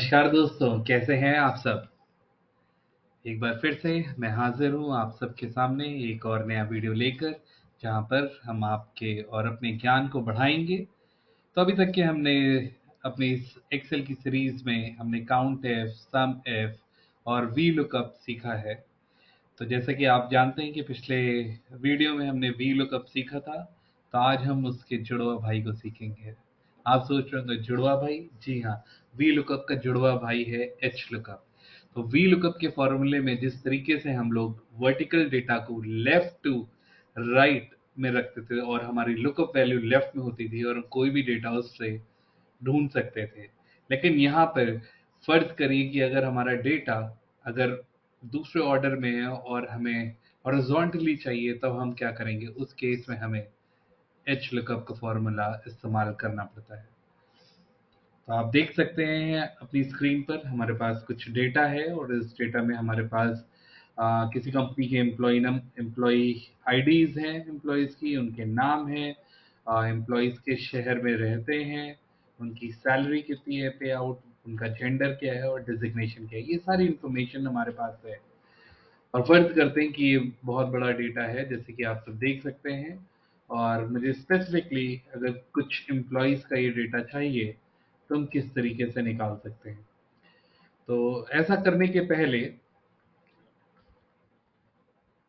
नमस्कार दोस्तों, कैसे हैं आप सब? एक बार फिर से मैं हाजिर हूँ आप सबके सामने एक और नया वीडियो लेकर, जहाँ पर हम आपके और अपने ज्ञान को बढ़ाएंगे। तो अभी तक के हमने अपनी इस एक्सेल की सीरीज में हमने काउंट एफ, सम एफ और वी लुकअप सीखा है। तो जैसे कि आप जानते हैं कि पिछले वीडियो में हमने वी लुकअप सीखा था, तो आज हम उसके जुड़वा भाई को सीखेंगे। आप सोच रहे होंगे जुड़वा भाई? जी हाँ, वी लुकअप का जुड़वा भाई है एच लुकअप। तो वी लुकअप के फॉर्मूले में जिस तरीके से हम लोग वर्टिकल डेटा को लेफ्ट टू राइट में रखते थे और हमारी लुकअप वैल्यू लेफ्ट में होती थी और कोई भी डेटा उससे ढूंढ सकते थे। लेकिन यहाँ पर फर्ज करिए कि अगर हमारा डेटा अगर दूसरे ऑर्डर में है और हमें हॉरिजॉन्टली चाहिए, तब हम क्या करेंगे? उस केस में हमें एच लुकअप का फॉर्मूला इस्तेमाल करना पड़ता है। तो आप देख सकते हैं अपनी स्क्रीन पर हमारे पास कुछ डेटा है और इस डेटा में हमारे पास किसी कंपनी के एम्प्लॉय आईडीज हैं, एम्प्लॉयज की उनके नाम हैं, एम्प्लॉयज के शहर में रहते हैं, उनकी सैलरी कितनी है, पे आउट, उनका जेंडर क्या है और डिजिग्नेशन क्या है। ये सारी इंफॉर्मेशन हमारे पास है और फर्ज करते हैं कि ये बहुत बड़ा डेटा है, जैसे कि आप सब देख सकते हैं। और मुझे स्पेसिफिकली अगर कुछ एम्प्लॉयज का ये डेटा चाहिए, तो हम किस तरीके से निकाल सकते हैं? तो ऐसा करने के पहले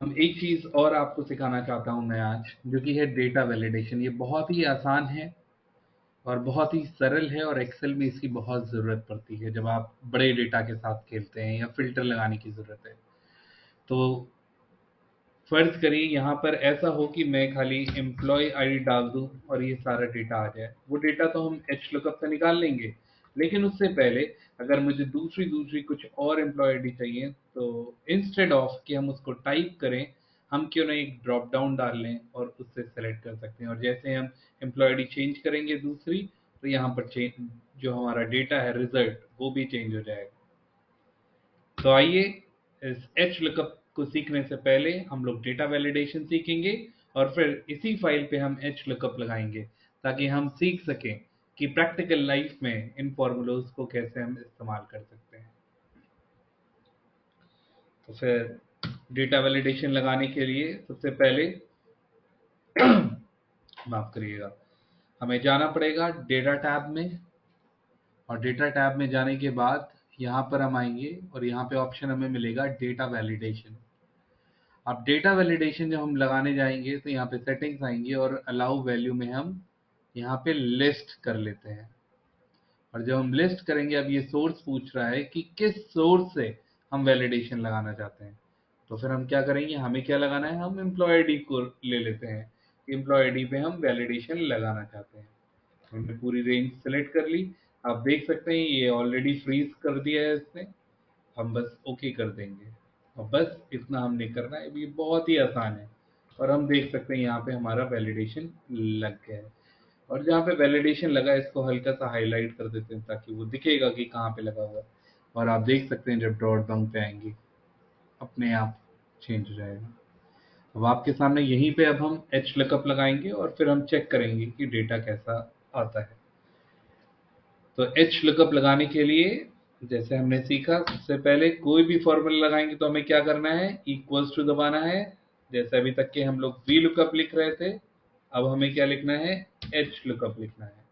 हम एक चीज और आपको सिखाना चाहता हूं मैं आज, जो कि है डेटा वैलिडेशन। ये बहुत ही आसान है और बहुत ही सरल है और एक्सेल में इसकी बहुत जरूरत पड़ती है जब आप बड़े डेटा के साथ खेलते हैं या फिल्टर लगाने की जरूरत है। तो फर्ज करिए यहाँ पर ऐसा हो कि मैं खाली एम्प्लॉय आईडी डाल दूं और ये सारा डेटा आ जाए। वो डेटा तो हम एच लुकअप से निकाल लेंगे, लेकिन उससे पहले अगर मुझे दूसरी दूसरी कुछ और एम्प्लॉय आईडी चाहिए, तो इंस्टेड ऑफ कि हम उसको टाइप करें, हम क्यों ना एक ड्रॉप डाउन डाल लें और उससे सेलेक्ट कर सकते हैं। और जैसे हम एम्प्लॉय आईडी चेंज करेंगे दूसरी, तो यहाँ पर चेंज जो हमारा डेटा है रिजल्ट, वो भी चेंज हो जाएगा। तो आइए, इस एच लुकअप को सीखने से पहले हम लोग डेटा वैलिडेशन सीखेंगे और फिर इसी फाइल पे हम एच लुकअप लगाएंगे, ताकि हम सीख सकें कि प्रैक्टिकल लाइफ में इन फॉर्मूलोज को कैसे हम इस्तेमाल कर सकते हैं। तो फिर डेटा वैलिडेशन लगाने के लिए सबसे पहले माफ करिएगा, हमें जाना पड़ेगा डेटा टैब में। और डेटा टैब में जाने के बाद यहाँ पर हम आएंगे और यहाँ पे ऑप्शन हमें मिलेगा डेटा वैलिडेशन। अब डेटा वैलिडेशन जब हम लगाने जाएंगे, तो यहाँ पे सेटिंग्स आएंगी और अलाउ वैल्यू में हम यहाँ पे लिस्ट कर लेते हैं। और जब हम लिस्ट करेंगे, अब ये सोर्स पूछ रहा है कि किस सोर्स से हम वैलिडेशन लगाना चाहते हैं। तो फिर हम क्या करेंगे, हमें क्या लगाना है, हम एम्प्लॉय आईडी को ले लेते हैं। एम्प्लॉय आईडी पे हम वैलिडेशन लगाना चाहते हैं। हमने पूरी रेंज सेलेक्ट कर ली। आप देख सकते हैं ये ऑलरेडी फ्रीज कर दिया है इसने। हम बस ओके कर देंगे और बस इतना हमने करना है। ये बहुत ही आसान है और हम देख सकते हैं यहाँ पे हमारा वैलिडेशन लग गया है। और जहाँ पे वैलिडेशन लगा, इसको हल्का सा हाईलाइट कर देते हैं ताकि वो दिखेगा कि कहाँ पे लगा हुआ है। और आप देख सकते हैं जब ड्रॉप डाउन पे आएंगे, अपने आप चेंज हो जाएगा। अब आपके सामने यहीं पे अब हम एच लुकअप लगाएंगे और फिर हम चेक करेंगे कि डेटा कैसा आता है। तो एच लुकअप लगाने के लिए जैसे हमने सीखा, सबसे पहले कोई भी फॉर्मूला लगाएंगे तो हमें क्या करना है, इक्वल्स टू दबाना है। जैसे अभी तक के हम लोग वी लुकअप लिख रहे थे, अब हमें क्या लिखना है, एच लुकअप लिखना है।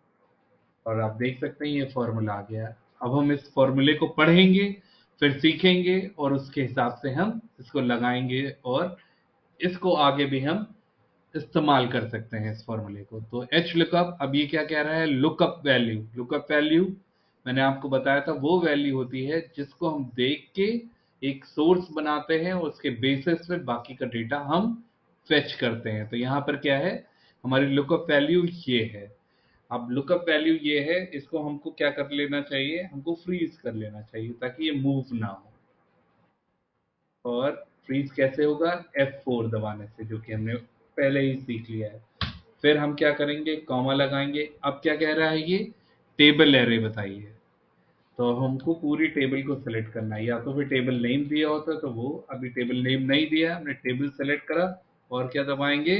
और आप देख सकते हैं ये फॉर्मूला आ गया। अब हम इस फॉर्मूले को पढ़ेंगे, फिर सीखेंगे और उसके हिसाब से हम इसको लगाएंगे और इसको आगे भी हम इस्तेमाल कर सकते हैं इस फॉर्मूले को। तो एच लुकअप, अब ये क्या कह रहा है, लुकअप वैल्यू। लुकअप वैल्यू मैंने आपको बताया था वो वैल्यू होती है जिसको हम देख के एक सोर्स बनाते हैं और उसके बेसिस पे बाकी का डेटा हम फेच करते हैं। तो यहाँ पर क्या है, हमारी लुकअप वैल्यू ये है। अब लुकअप वैल्यू ये है, इसको हमको क्या कर लेना चाहिए, हमको फ्रीज कर लेना चाहिए ताकि ये मूव ना हो। और फ्रीज कैसे होगा, F4 दबाने से, जो कि हमने पहले ही सीख लिया है। फिर हम क्या करेंगे, कॉमा लगाएंगे। अब क्या कह रहा है ये, टेबल एरे बताइए। तो हमको पूरी टेबल को सेलेक्ट करना है, या तो फिर टेबल नेम दिया होता तो वो, अभी टेबल नेम नहीं दिया, हमने टेबल सेलेक्ट करा और क्या दबाएंगे,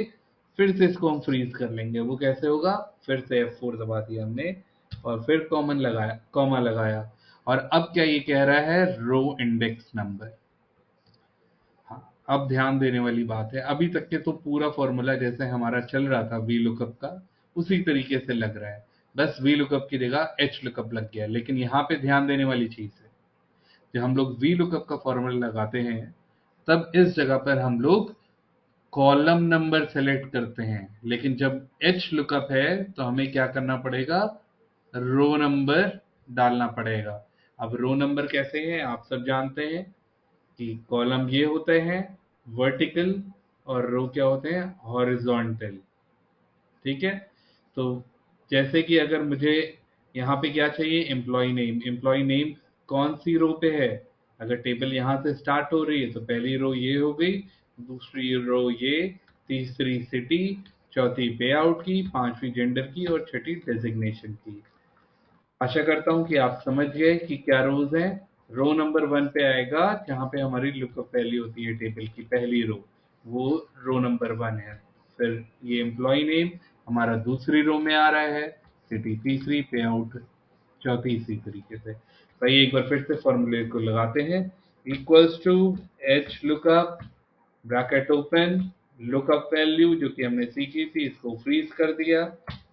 फिर से इसको हम फ्रीज कर लेंगे। वो कैसे होगा, फिर से F4 दबा दिया हमने और फिर कॉमा लगाया। और अब क्या ये कह रहा है, रो इंडेक्स नंबर। हाँ, अब ध्यान देने वाली बात है, अभी तक के तो पूरा फॉर्मूला जैसे हमारा चल रहा था वी लुकअप का उसी तरीके से लग रहा है, बस वी लुकअप की जगह एच लुकअप लग गया। लेकिन यहाँ पे ध्यान देने वाली चीज है, जब हम लोग वी लुकअप का फॉर्मूला लगाते हैं तब इस जगह पर हम लोग कॉलम नंबर सेलेक्ट करते हैं, लेकिन जब एच लुकअप है तो हमें क्या करना पड़ेगा, रो नंबर डालना पड़ेगा। अब रो नंबर कैसे है आप सब जानते हैं कि कॉलम ये होते हैं वर्टिकल और रो क्या होते हैं हॉरिजॉन्टल। ठीक है, तो जैसे कि अगर मुझे यहाँ पे क्या चाहिए, एम्प्लॉय नेम कौन सी रो पे है, अगर टेबल यहाँ से स्टार्ट हो रही है तो पहली रो ये हो गई, दूसरी रो ये, तीसरी सिटी, चौथी पे आउट की, पांचवी जेंडर की और छठी डेजिग्नेशन की। आशा करता हूँ कि आप समझ गए कि क्या रोज हैं। रो नंबर 1 पे आएगा जहाँ पे हमारी लुकअप वैल्यू होती है टेबल की पहली रो, वो रो नंबर 1 है। फिर ये एम्प्लॉय नेम हमारा दूसरी रो में आ रहा है, सिटी तीसरी, पे आउट चौथी, इसी तरीके से। भाई एक बार फिर से फॉर्मूले को लगाते हैं, equals to H lookup bracket open, lookup value जो कि हमने सीखी थी इसको फ्रीज कर दिया।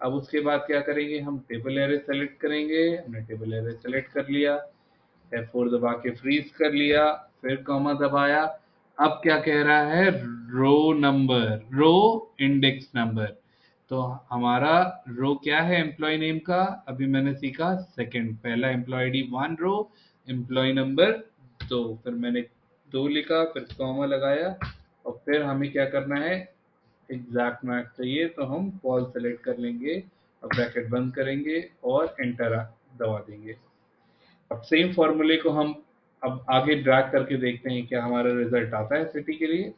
अब उसके बाद क्या करेंगे, हम टेबल एरे सेलेक्ट करेंगे, हमने टेबल एरे सेलेक्ट कर लिया, F4 दबा के फ्रीज कर लिया, फिर कॉमा दबाया। अब क्या कह रहा है, रो नंबर, रो इंडेक्स नंबर। तो हमारा रो क्या है एम्प्लॉय नेम का, अभी मैंने सीखा सेकंड, पहला एम्प्लॉय आईडी 1 रो, एम्प्लॉय नंबर 2, फिर मैंने 2 लिखा, फिर कॉमा लगाया और फिर हमें क्या करना है, एग्जैक्ट मैच चाहिए तो हम कॉल सेलेक्ट कर लेंगे और ब्रैकेट बंद करेंगे और एंटर दबा देंगे। अब सेम फॉर्मूले को हम अब आगे ड्रैग करके देखते हैं क्या हमारा रिजल्ट आता है सिटी के लिए।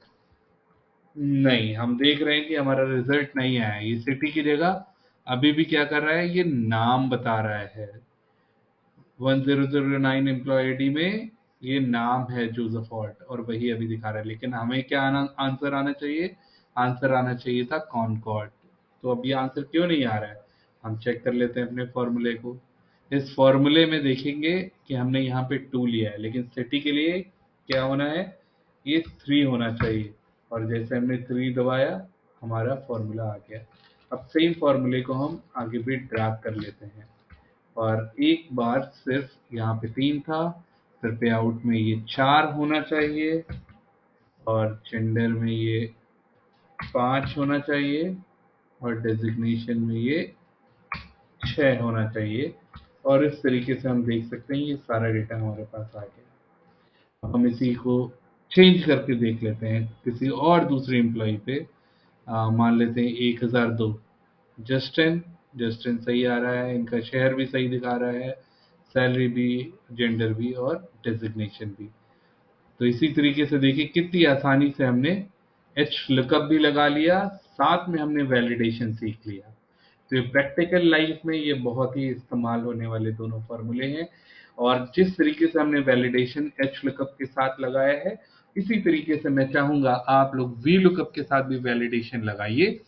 नहीं, हम देख रहे हैं कि हमारा रिजल्ट नहीं आया, ये सिटी की जगह अभी भी क्या कर रहा है, ये नाम बता रहा है। 1009 एम्प्लॉय आईडी में ये नाम है जोसेफ हॉट और वही अभी दिखा रहा है, लेकिन हमें क्या आंसर आना चाहिए, आंसर आना चाहिए था कॉनकॉर्ड। तो अब ये आंसर क्यों नहीं आ रहा है, हम चेक कर लेते हैं अपने फॉर्मूले को। इस फॉर्मूले में देखेंगे कि हमने यहाँ पे 2 लिया है, लेकिन सिटी के लिए क्या होना है, ये 3 होना चाहिए, और जैसे हमने 3 दबाया हमारा फॉर्मूला आ गया। अब सेम फॉर्मूले को हम आगे भी ड्रैग कर लेते हैं, और एक बार सिर्फ यहाँ पे 3 था, फिर पे आउट में ये 4 होना चाहिए और जेंडर में ये 5 होना चाहिए और डेजिग्नेशन में ये 6 होना चाहिए। और इस तरीके से हम देख सकते हैं ये सारा डेटा हमारे पास आ गया। अब हम इसी को चेंज करके देख लेते हैं किसी और दूसरे एम्प्लॉय पे। मान लेते हैं 1002, जस्टिन, जस्टिन सही आ रहा है, इनका शहर भी सही दिखा रहा है, सैलरी भी, जेंडर भी और डेजिग्नेशन भी। तो इसी तरीके से देखिए कितनी आसानी से हमने एच लुकअप भी लगा लिया, साथ में हमने वैलिडेशन सीख लिया। तो ये प्रैक्टिकल लाइफ में ये बहुत ही इस्तेमाल होने वाले दोनों फॉर्मूले हैं, और जिस तरीके से हमने वैलिडेशन एच लुकअप के साथ लगाया है, इसी तरीके से मैं चाहूंगा आप लोग वी लुकअप के साथ भी वैलिडेशन लगाइए।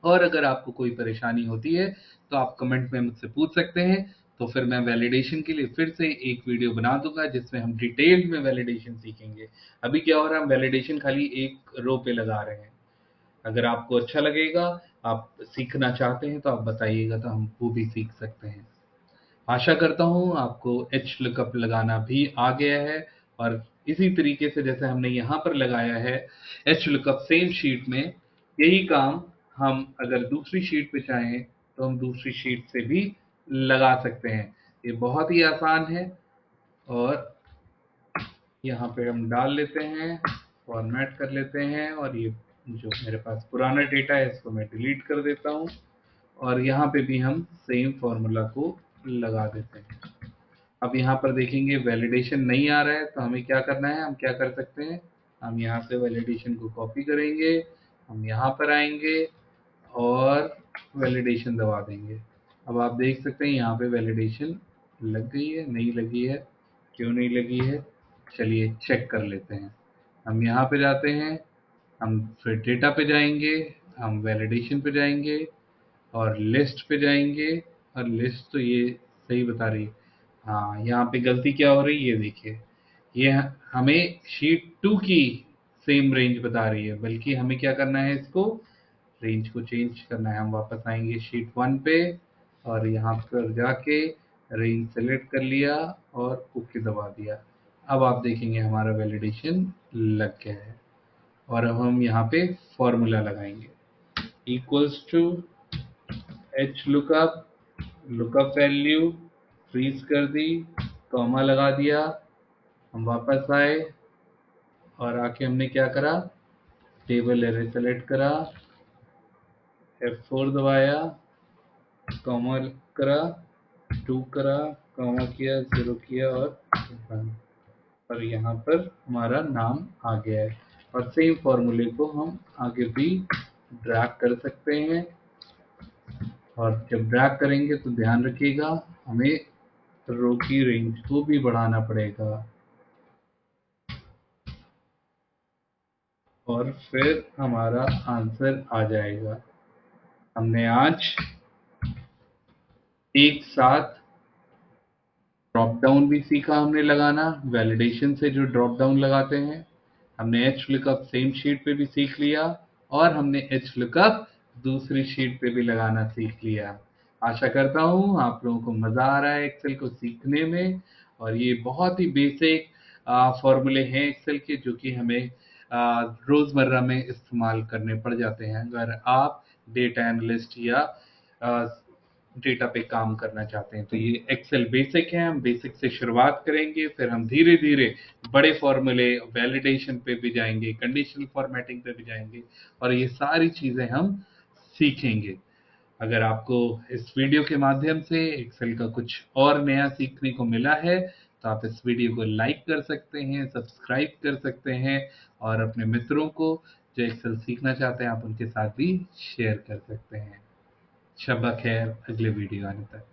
और अगर आपको कोई परेशानी होती है तो आप कमेंट में मुझसे पूछ सकते हैं, तो फिर मैं वैलिडेशन के लिए फिर से एक वीडियो बना दूंगा जिसमें हम डिटेल में वैलिडेशन सीखेंगे। अभी क्या हो रहा है, हम वैलिडेशन खाली एक रो पे लगा रहे हैं। अगर आपको अच्छा लगेगा, आप सीखना चाहते हैं तो आप बताइएगा, तो हम वो भी सीख सकते हैं। आशा करता हूँ आपको एच लुकअप लगाना भी आ गया है, और इसी तरीके से जैसे हमने यहाँ पर लगाया है एच लुकअप सेम शीट में, यही काम हम अगर दूसरी शीट पे चाहें तो हम दूसरी शीट से भी लगा सकते हैं। ये बहुत ही आसान है, और यहाँ पे हम डाल लेते हैं, फॉर्मेट कर लेते हैं, और ये जो मेरे पास पुराना डेटा है इसको मैं डिलीट कर देता हूँ, और यहाँ पे भी हम सेम फॉर्मूला को लगा देते हैं। अब यहाँ पर देखेंगे वैलिडेशन नहीं आ रहा है, तो हमें क्या करना है, हम क्या कर सकते हैं, हम यहाँ से वैलिडेशन को कॉपी करेंगे, हम यहाँ पर आएंगे और वैलिडेशन दबा देंगे। अब आप देख सकते हैं यहाँ पे वैलिडेशन लग गई है, नहीं लगी है, क्यों नहीं लगी है, चलिए चेक कर लेते हैं। हम यहाँ पे जाते हैं, हम फिर डेटा पे जाएंगे, हम वैलिडेशन पे जाएंगे और लिस्ट पे जाएंगे, और लिस्ट तो ये सही बता रही है, हाँ, यहाँ पे गलती क्या हो रही है, ये देखिए। ये हमें शीट 2 की सेम रेंज बता रही है, बल्कि हमें क्या करना है, इसको रेंज को चेंज करना है। हम वापस आएंगे शीट 1 पे और यहाँ पर जाके रेंज सेलेक्ट कर लिया और ओके दबा दिया। अब आप देखेंगे हमारा वैलिडेशन लग गया है। और अब हम यहाँ पे फॉर्मूला लगाएंगे, equals to H lookup, lookup value freeze कर दी, कॉमा लगा दिया। हम वापस आए और आके हमने क्या करा, टेबल एरे सेलेक्ट करा, F4 दबाया, कॉमा करा, 2 करा, कॉमा किया, 0 किया और 1। और यहाँ पर हमारा नाम आ गया है। और सेम फॉर्मूले को हम आगे भी ड्रैग कर सकते हैं। और जब ड्रैग करेंगे तो ध्यान रखिएगा, हमें रो की रेंज को भी बढ़ाना पड़ेगा। और फिर हमारा आंसर आ जाएगा। हमने आज एक साथ ड्रॉप डाउन भी सीखा हमने लगाना, वैलिडेशन से जो ड्रॉप डाउन लगाते हैं। हमने एच लुकअप सेम शीट पे भी सीख लिया और हमने एच लुकअप दूसरी शीट पे भी लगाना सीख लिया। आशा करता हूँ आप लोगों को मज़ा आ रहा है एक्सेल को सीखने में। और ये बहुत ही बेसिक फॉर्मूले हैं एक्सेल के, जो कि हमें रोज़मर्रा में इस्तेमाल करने पड़ जाते हैं अगर आप डेटा एनालिस्ट या डेटा पे काम करना चाहते हैं। तो ये एक्सेल बेसिक है, हम बेसिक से शुरुआत करेंगे, फिर हम धीरे धीरे बड़े फॉर्मूले वैलिडेशन पे भी जाएंगे, कंडीशनल फॉर्मेटिंग पे भी जाएंगे और ये सारी चीज़ें हम सीखेंगे। अगर आपको इस वीडियो के माध्यम से एक्सेल का कुछ और नया सीखने को मिला है तो आप इस वीडियो को लाइक कर सकते हैं, सब्सक्राइब कर सकते हैं और अपने मित्रों को जो एक्सेल सीखना चाहते हैं आप उनके साथ भी शेयर कर सकते हैं। शब्बा खैर, अगले वीडियो आने तक।